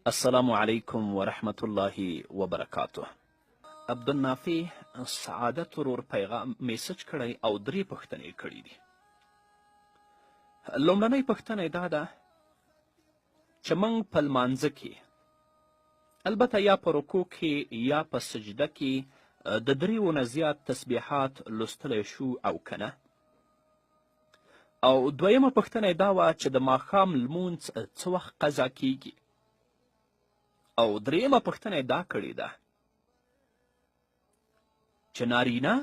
السلام علیکم ورحمت الله وبرکاته. عبدالنافع سعادت ورور پیغام میسج کړی او 3 پوښتنې کړي دي. لومړنۍ پوښتنه دا ده چې موږ په لمانځه کې البته یا په رکوع کې یا په سجده کې د 3 نه زیات تسبیحات لوستلی شو او که نه. او دویمه پوښتنه دا وه چې د ماښام لمونځ څه وخت قضا کیږي. او دریمه پوښتنه دا کړې ده چې نارینه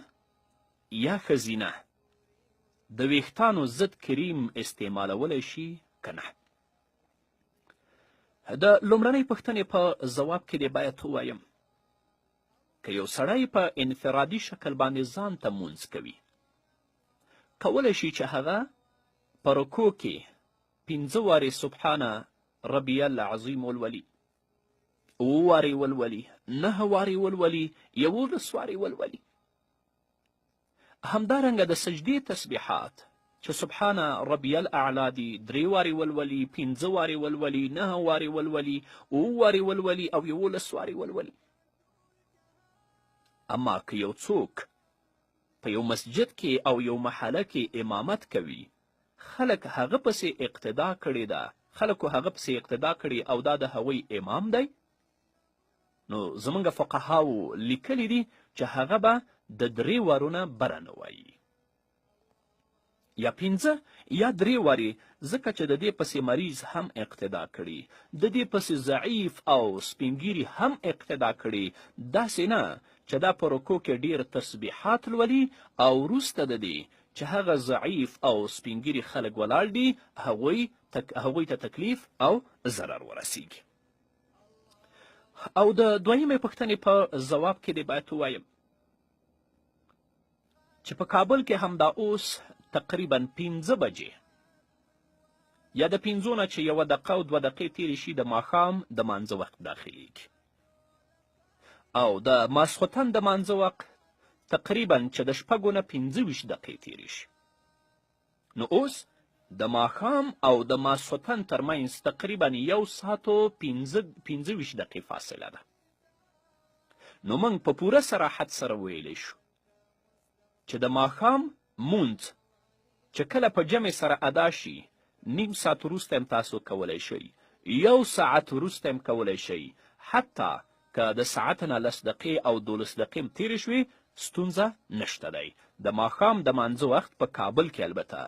یا ښځینه د ویښتانو ضد کریم استعمالولی شي که نه. د لومړنۍ پوښتنې په ځواب کې دې باید ووایم که یو سړی په انفرادي شکل باندې ځان ته مونځ کوي کولی شي چې هغه په رکوع کې 5 وارې سبحان ربی العظیم ولولي، 7 وارې ولولي، 9 وارې ولولي، 11 وارې ولولي. همدارنګه د سجدې تسبیحات چې سبحان ربی الاعلی دي 3 وارې ولولي، 5 وارې ولولي، 9 وارې ولولي، 7 وارې ولولي او 11 وارې ولولي. اما که یو څوک په یو مسجد کې او یو محله کې امامت کوي، خلک هغه پسې اقتدا کړې ده، خلکو هغه پسې اقتدا کړي او دا د هغوی امام دی، نو زمونږ فقهاو لیکلی دي چې هغه به د 3 وارونه بره نه وایي، یا 5 یا 3 وارې، ځکه چې د دې پسې مریض هم اقتدا کړي، د دې پسې ضعیف او سپینګیري هم اقتدا کړي. داسې نه چې دا په رکوع کې ډیر تسبیحات لولي او وروسته د دې چې هغه ضعیف او سپینګیري خلک ولاړ دي هغوی ته تکلیف او ضرر ورسیږي. او د دویمې پوښتنې په ځواب کې دې باید ووایم چې په کابل کې همدا اوس تقریبا 5 بجې یا د 5 نه چې 1 دقیقه او 2 دقیقې تېرې شي د ماښام د مانځه وخت داخلیږي، او د ماسخوتن د مانځه وخت تقریبا چې د 6 نه 25 دقیقې تېرې شي. نو اوس د ماښام او د ماسخوتن ترمنځ تقریبا 1 ساعت و 25 دقیقې فاصله ده. نو موږ په پوره صراحت سره ویلی شو چې د ماښام مونځ چې کله په جمع سره ادا شي 1/2 ساعت وروسته هم تاسو کولی شئ، 1 ساعت وروسته هم کولی شئ، حتی که د ساعت نه 10 دقیقې او 12 دقیقې هم تېرې شوې ستونزه نشته دی. د ماښام د مانځه وخت په کابل کې البته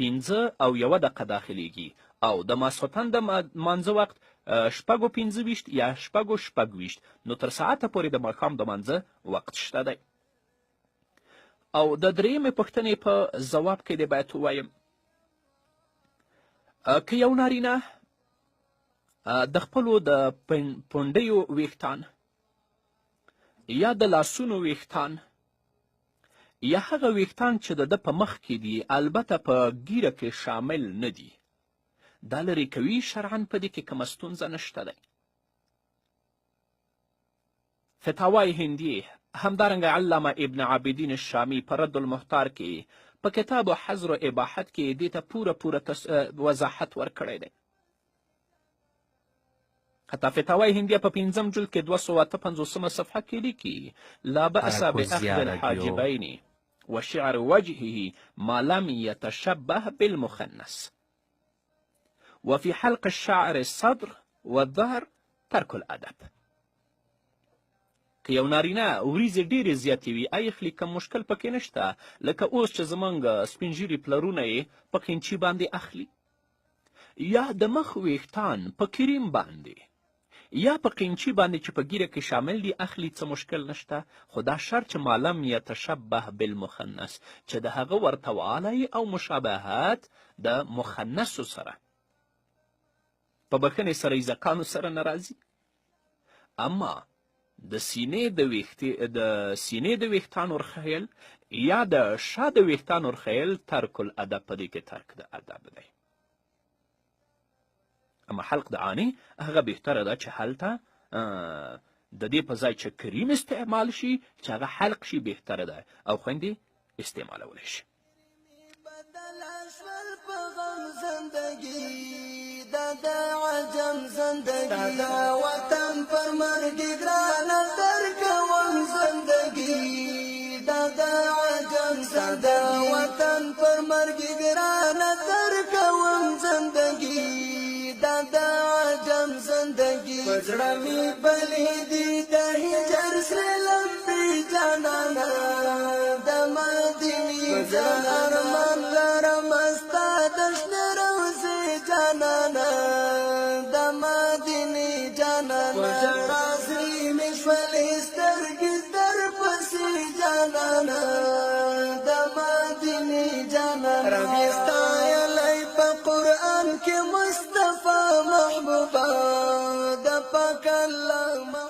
5 او 1 دقیقه داخلیږي او د ماسخوتن د مانځه وخت 6:25 یا 6:26، نو تر ساعته پورې د ماښام د مانځه وخت شته دی. او د درېیمې پوښتنې په ځواب کې دې باید ووایم که یو نارینه د خپلو د پونډیو ویښتان یا د لاسونو ویښتان یا هغه ویښتان چې د ده په مخ کې دي البته په ګیره کې شامل نه دي دا لرې کوي شرعاً په دې کې کومه ستونزه نشته دی. فتاوای هندیه همدارنګه علامه ابن عابدین الشامی په رد المحتار کې په کتاب حظر و اباحت کې دې ته پوره وضاحت ورکړی دی. حتی فتاوای هندیه په 5م جلد کې 258 صفحه کې لیکي لا بأس بأخذ الحاجبین وشعر وجهه ما لم يتشبه بالمخنث وفي حلق الشعر الصدر والظهر ترك الادب. که یو نارینه وریځې ډېرې زیاتې وي ایخلي کم مشکل پکې نشته، لکه اوس چې زموږ سپینږیري پلرونه یې په قینچي باندې اخلي، یا د مخ ویښتان په کریم باندې یا په قینچي باندې چې په ګیره کې شامل دي اخلي، څه مشکل نشته. خو دا شرط چې معلم یتشبه بالمخنث چې د هغه ورته والی او مشابهت د مخنثو سره په بښنې سره ایزکانو سره نه راځي. اما د سینې د ویښتانو رخیل یا د شا د ویښتانو رخیل ترک الادب، په دې کې ترک د ادب دی. اما حلق د عانې هغه بهتره ده چې هلته د دې په ځای چې کریم استعمال شي چې هغه حلق شي بهتره ده او خویندې استعمالولی شي. د عجم زندگی دا وطن پر مرګ ګران در کوم زندگی د عجم زندگی وطن پر مرګ ګران در کوم زندگی د عجم زندگی پزړه می بلې دي د هجر سره لمبي جانانا د مدینه جانان من لرم استاد شنروزه جانانا د مدینه جانانا قاضي مشول سترګې در پسې جانانا د مدینه جانانا ربي ستایلای په قران کې مصطفی محبوبا د پاک الله